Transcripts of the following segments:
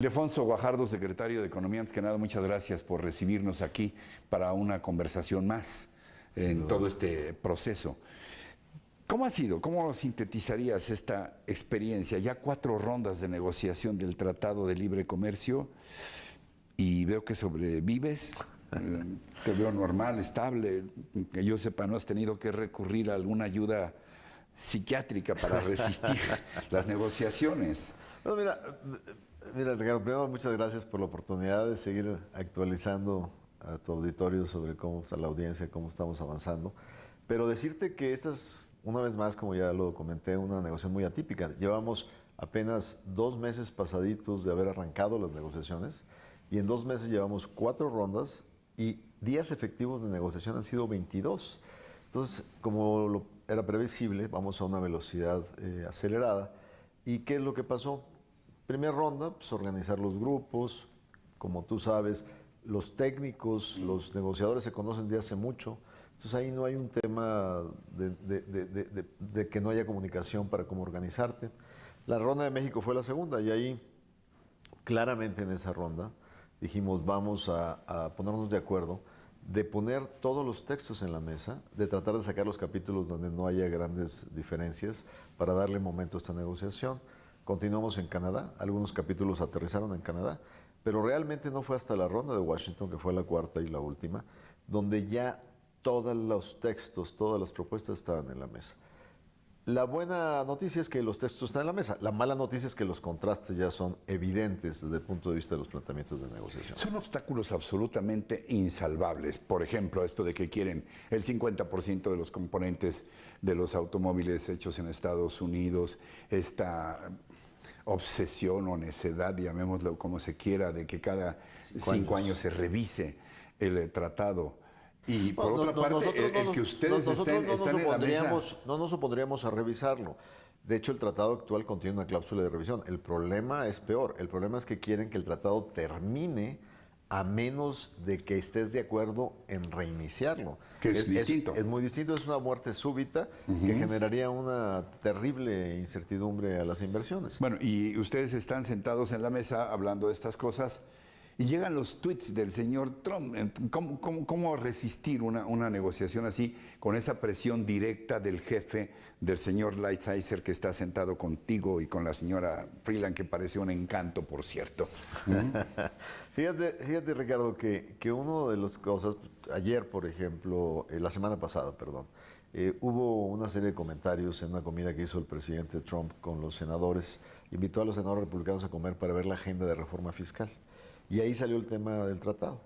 Ildefonso Guajardo, secretario de Economía, antes que nada, muchas gracias por recibirnos aquí para una conversación más en todo este proceso. ¿Cómo ha sido? ¿Cómo sintetizarías esta experiencia? Ya 4 rondas de negociación del Tratado de Libre Comercio y veo que sobrevives, te veo normal, estable, que yo sepa, no has tenido que recurrir a alguna ayuda psiquiátrica para resistir las negociaciones. No, mira, Ricardo, primero muchas gracias por la oportunidad de seguir actualizando a tu auditorio sobre cómo está la audiencia, cómo estamos avanzando. Pero decirte que esta es, una vez más, como ya lo comenté, una negociación muy atípica. Llevamos apenas 2 meses pasaditos de haber arrancado las negociaciones y en 2 meses llevamos 4 rondas y días efectivos de negociación han sido 22. Entonces, como era previsible, vamos a una velocidad acelerada. ¿Y qué es lo que pasó? Primera ronda, pues organizar los grupos. Como tú sabes, los técnicos, los negociadores se conocen de hace mucho. Entonces ahí no hay un tema de que no haya comunicación para cómo organizarte. La ronda de México fue la segunda y ahí claramente en esa ronda dijimos vamos a ponernos de acuerdo de poner todos los textos en la mesa, de tratar de sacar los capítulos donde no haya grandes diferencias para darle momento a esta negociación. Continuamos en Canadá, algunos capítulos aterrizaron en Canadá, pero realmente no fue hasta la ronda de Washington, que fue la cuarta y la última, donde ya todos los textos, todas las propuestas estaban en la mesa. La buena noticia es que los textos están en la mesa. La mala noticia es que los contrastes ya son evidentes desde el punto de vista de los planteamientos de negociación. Son obstáculos absolutamente insalvables. Por ejemplo, esto de que quieren el 50% de los componentes de los automóviles hechos en Estados Unidos, esta obsesión o necedad, llamémoslo como se quiera, de que cada 5 años se revise el tratado. Y por otra parte, el que ustedes estén en la mesa... No nos opondríamos a revisarlo. De hecho, el tratado actual contiene una cláusula de revisión. El problema es peor. El problema es que quieren que el tratado termine a menos de que estés de acuerdo en reiniciarlo. Que es distinto. Es muy distinto. Es una muerte súbita que generaría una terrible incertidumbre a las inversiones. Bueno, y ustedes están sentados en la mesa hablando de estas cosas. Y llegan los tweets del señor Trump. ¿Cómo resistir una negociación así con esa presión directa del jefe, del señor Lighthizer, que está sentado contigo, y con la señora Freeland, que parece un encanto, por cierto? Fíjate, Ricardo, que una de las cosas, ayer, por ejemplo, la semana pasada, perdón, hubo una serie de comentarios en una comida que hizo el presidente Trump con los senadores. Invitó a los senadores republicanos a comer para ver la agenda de reforma fiscal. Y ahí salió el tema del tratado.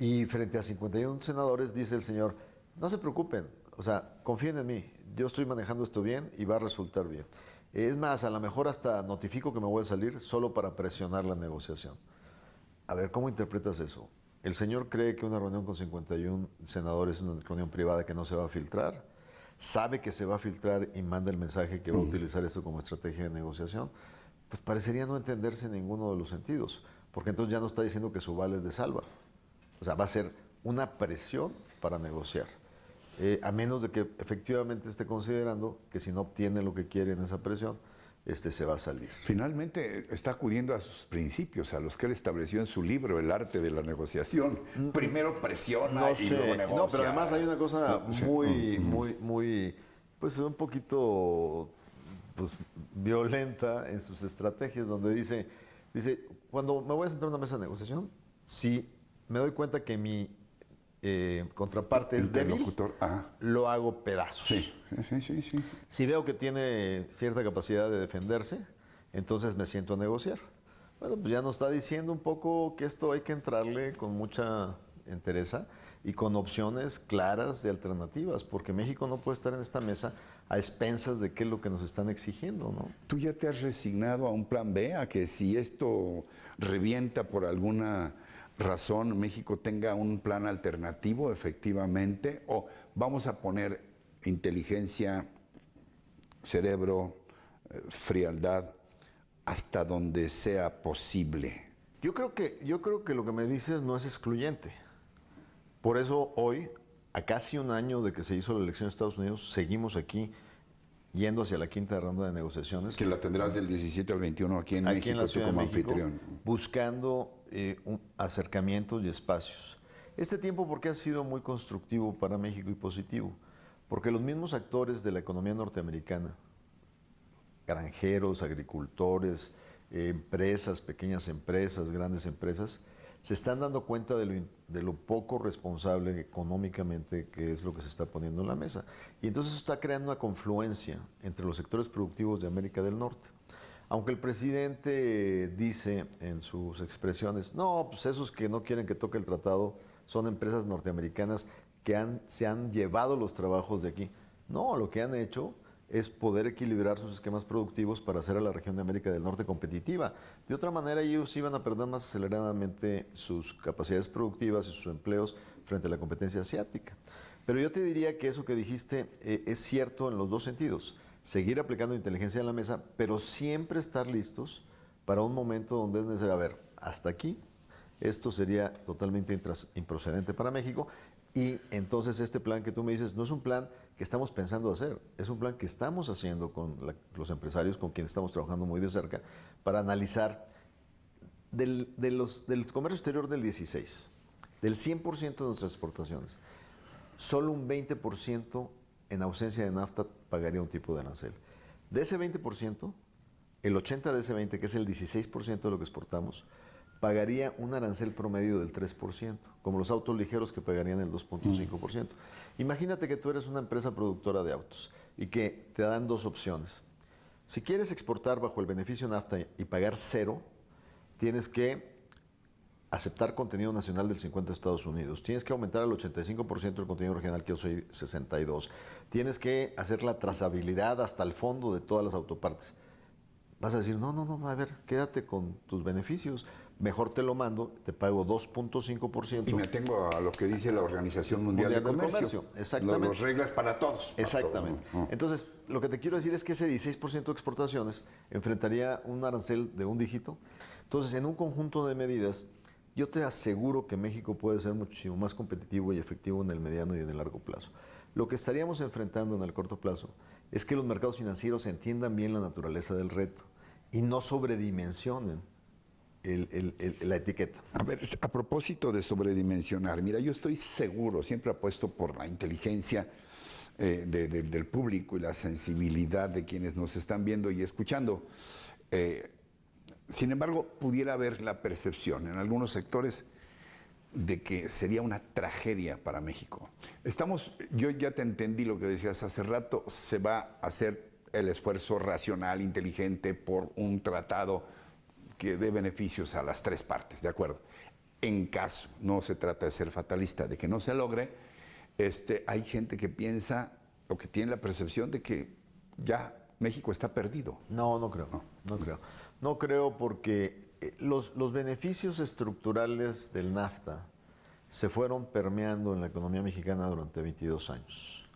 Y frente a 51 senadores dice el señor, no se preocupen, o sea, confíen en mí, yo estoy manejando esto bien y va a resultar bien. Es más, a lo mejor hasta notifico que me voy a salir solo para presionar la negociación. A ver, ¿cómo interpretas eso? ¿El señor cree que una reunión con 51 senadores es una reunión privada que no se va a filtrar? ¿Sabe que se va a filtrar y manda el mensaje que va a utilizar esto como estrategia de negociación? Pues parecería no entenderse en ninguno de los sentidos, porque entonces ya no está diciendo que su vale es de salva. O sea, va a ser una presión para negociar, a menos de que efectivamente esté considerando que si no obtiene lo que quiere en esa presión, se va a salir. Finalmente está acudiendo a sus principios, a los que él estableció en su libro, El arte de la negociación. Primero presiona y luego negocia. No, pero además hay una cosa muy, pues un poquito pues, violenta en sus estrategias, donde dice, cuando me voy a sentar en una mesa de negociación, si me doy cuenta que mi contraparte es débil, lo hago pedazos. Sí. Si veo que tiene cierta capacidad de defenderse, entonces me siento a negociar. Bueno, pues ya nos está diciendo un poco que esto hay que entrarle con mucha entereza y con opciones claras de alternativas, porque México no puede estar en esta mesa a expensas de qué es lo que nos están exigiendo, ¿no? ¿Tú ya te has resignado a un plan B, a que si esto revienta por alguna razón, México tenga un plan alternativo efectivamente? ¿O vamos a poner inteligencia, cerebro, frialdad hasta donde sea posible? Yo creo que lo que me dices no es excluyente. Por eso hoy, a casi un año de que se hizo la elección de Estados Unidos, seguimos aquí yendo hacia la quinta ronda de negociaciones. Que la tendrás del 17 al 21 aquí en aquí México, en la tú Ciudad de como México, anfitrión. buscando acercamientos y espacios. Este tiempo, ¿por qué ha sido muy constructivo para México y positivo? Porque los mismos actores de la economía norteamericana, granjeros, agricultores, empresas, pequeñas empresas, grandes empresas, se están dando cuenta de lo poco responsable económicamente que es lo que se está poniendo en la mesa. Y entonces eso está creando una confluencia entre los sectores productivos de América del Norte. Aunque el presidente dice en sus expresiones, no, pues esos que no quieren que toque el tratado son empresas norteamericanas que se han llevado los trabajos de aquí. No, lo que han hecho es poder equilibrar sus esquemas productivos para hacer a la región de América del Norte competitiva. De otra manera, ellos iban a perder más aceleradamente sus capacidades productivas y sus empleos frente a la competencia asiática. Pero yo te diría que eso que dijiste es cierto en los dos sentidos. Seguir aplicando inteligencia en la mesa, pero siempre estar listos para un momento donde es necesario, a ver, hasta aquí, esto sería totalmente improcedente para México. Y entonces este plan que tú me dices no es un plan que estamos pensando hacer, es un plan que estamos haciendo con los empresarios con quienes estamos trabajando muy de cerca para analizar del comercio exterior del 16, del 100% de nuestras exportaciones, solo un 20% en ausencia de NAFTA pagaría un tipo de arancel. De ese 20%, el 80% de ese 20%, que es el 16% de lo que exportamos, pagaría un arancel promedio del 3%, como los autos ligeros que pagarían el 2.5%. Imagínate que tú eres una empresa productora de autos y que te dan dos opciones. Si quieres exportar bajo el beneficio NAFTA y pagar cero, tienes que aceptar contenido nacional del 50 de Estados Unidos. Tienes que aumentar al 85% el contenido regional, que yo soy 62. Tienes que hacer la trazabilidad hasta el fondo de todas las autopartes. Vas a decir, no, a ver, quédate con tus beneficios. Mejor te lo mando, te pago 2.5%. Y me atengo a lo que dice la Organización Mundial de Comercio. Exactamente. Las reglas para todos. Exactamente. Entonces, lo que te quiero decir es que ese 16% de exportaciones enfrentaría un arancel de un dígito. Entonces, en un conjunto de medidas, yo te aseguro que México puede ser muchísimo más competitivo y efectivo en el mediano y en el largo plazo. Lo que estaríamos enfrentando en el corto plazo es que los mercados financieros entiendan bien la naturaleza del reto y no sobredimensionen la etiqueta. A ver, a propósito de sobredimensionar, mira, yo estoy seguro, siempre apuesto por la inteligencia del público y la sensibilidad de quienes nos están viendo y escuchando. Sin embargo, pudiera haber la percepción en algunos sectores de que sería una tragedia para México. Yo ya te entendí lo que decías hace rato, se va a hacer el esfuerzo racional, inteligente por un tratado que dé beneficios a las tres partes, ¿de acuerdo? En caso, no se trata de ser fatalista, de que no se logre, hay gente que piensa o que tiene la percepción de que ya México está perdido. No creo. No creo porque los beneficios estructurales del NAFTA se fueron permeando en la economía mexicana durante 22 años.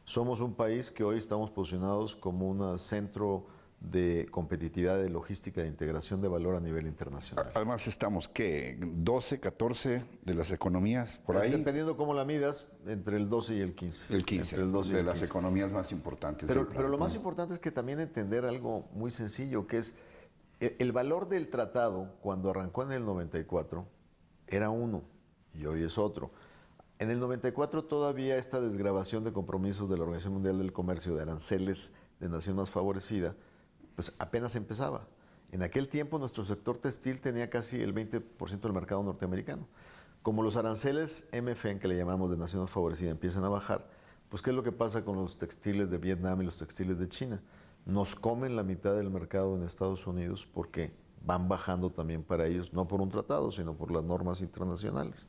Somos un país que hoy estamos posicionados como un centro de competitividad, de logística, de integración de valor a nivel internacional. Además estamos, ¿qué? 12, 14 de las economías por ahí. Dependiendo cómo la midas, entre el 12 y el 15. El 15, entre el 12 y de el las 15. economías más importantes. Pero lo más importante es que también entender algo muy sencillo, que es el valor del tratado cuando arrancó en el 94 era uno y hoy es otro. En el 94 todavía esta desgravación de compromisos de la Organización Mundial del Comercio de aranceles de nación más favorecida, pues apenas empezaba. En aquel tiempo nuestro sector textil tenía casi el 20% del mercado norteamericano. Como los aranceles MFN, que le llamamos de nación más favorecida, empiezan a bajar, pues ¿qué es lo que pasa con los textiles de Vietnam y los textiles de China? Nos comen la mitad del mercado en Estados Unidos porque van bajando también para ellos, no por un tratado, sino por las normas internacionales.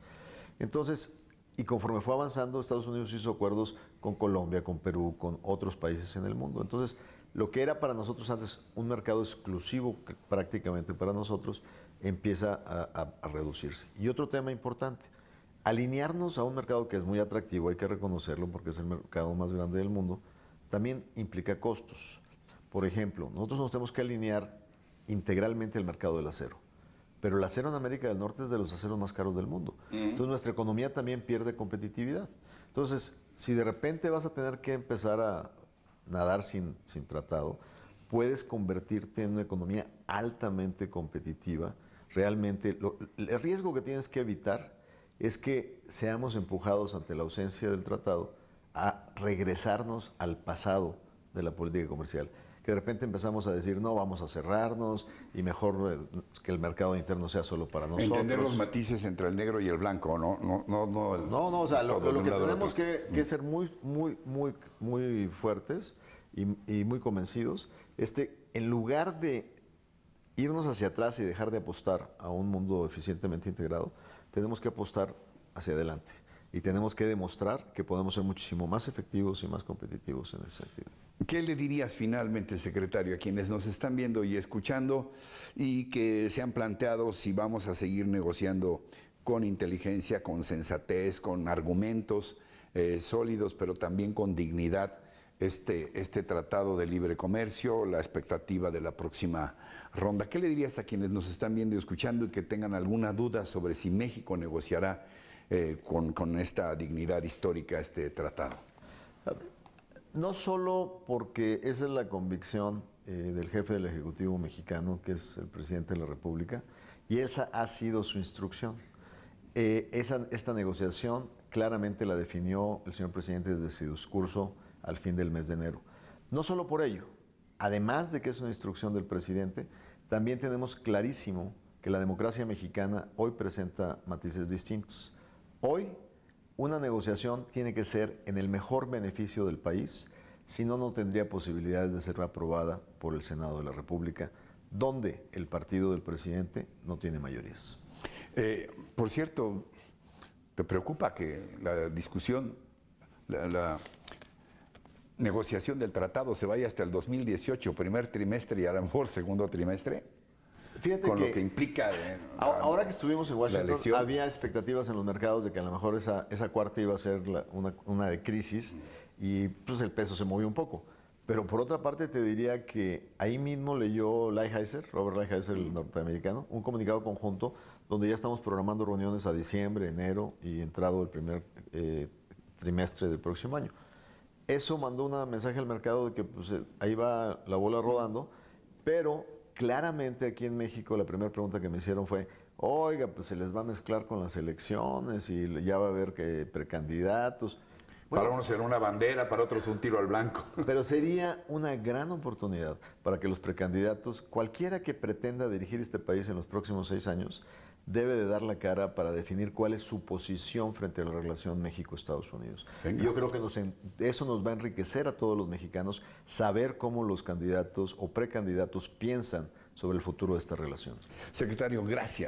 Entonces, y conforme fue avanzando, Estados Unidos hizo acuerdos con Colombia, con Perú, con otros países en el mundo. Entonces, lo que era para nosotros antes un mercado exclusivo prácticamente para nosotros, empieza a reducirse. Y otro tema importante, alinearnos a un mercado que es muy atractivo, hay que reconocerlo porque es el mercado más grande del mundo, también implica costos. Por ejemplo, nosotros nos tenemos que alinear integralmente al mercado del acero. Pero el acero en América del Norte es de los aceros más caros del mundo. Entonces nuestra economía también pierde competitividad. Entonces, si de repente vas a tener que empezar a nadar sin tratado, puedes convertirte en una economía altamente competitiva. Realmente, el riesgo que tienes que evitar es que seamos empujados ante la ausencia del tratado a regresarnos al pasado de la política comercial. Que de repente empezamos a decir, no, vamos a cerrarnos y mejor que el mercado interno sea solo para nosotros. Entender los matices entre el negro y el blanco, ¿no? No, o sea, lo que tenemos que ser muy fuertes y muy convencidos, en lugar de irnos hacia atrás y dejar de apostar a un mundo eficientemente integrado, tenemos que apostar hacia adelante. Y tenemos que demostrar que podemos ser muchísimo más efectivos y más competitivos en ese sentido. ¿Qué le dirías finalmente, secretario, a quienes nos están viendo y escuchando y que se han planteado si vamos a seguir negociando con inteligencia, con sensatez, con argumentos sólidos, pero también con dignidad, este tratado de libre comercio, la expectativa de la próxima ronda? ¿Qué le dirías a quienes nos están viendo y escuchando y que tengan alguna duda sobre si México negociará con esta dignidad histórica este tratado? No solo porque esa es la convicción del jefe del Ejecutivo mexicano, que es el presidente de la República, y esa ha sido su instrucción. Esta negociación claramente la definió el señor presidente desde su discurso al fin del mes de enero. No solo por ello, además de que es una instrucción del presidente, también tenemos clarísimo que la democracia mexicana hoy presenta matices distintos. Hoy, una negociación tiene que ser en el mejor beneficio del país, si no, no tendría posibilidades de ser aprobada por el Senado de la República, donde el partido del presidente no tiene mayorías. Por cierto, ¿te preocupa que la discusión, la negociación del tratado se vaya hasta el 2018, primer trimestre y a lo mejor segundo trimestre? Fíjate con que lo que implica ahora que estuvimos en Washington había expectativas en los mercados de que a lo mejor esa cuarta iba a ser una de crisis y pues el peso se movió un poco. Pero por otra parte te diría que ahí mismo leyó Robert Lighthizer, el norteamericano, un comunicado conjunto donde ya estamos programando reuniones a diciembre, enero y entrado el primer trimestre del próximo año. Eso mandó un mensaje al mercado de que pues, ahí va la bola rodando, pero claramente aquí en México la primera pregunta que me hicieron fue, oiga, pues se les va a mezclar con las elecciones y ya va a haber que precandidatos. Bueno, para unos será una bandera, para otros un tiro al blanco. Pero sería una gran oportunidad para que los precandidatos, cualquiera que pretenda dirigir este país en los próximos 6 años, debe de dar la cara para definir cuál es su posición frente a la relación México-Estados Unidos. Y yo creo que eso nos va a enriquecer a todos los mexicanos, saber cómo los candidatos o precandidatos piensan sobre el futuro de esta relación. Secretario, gracias.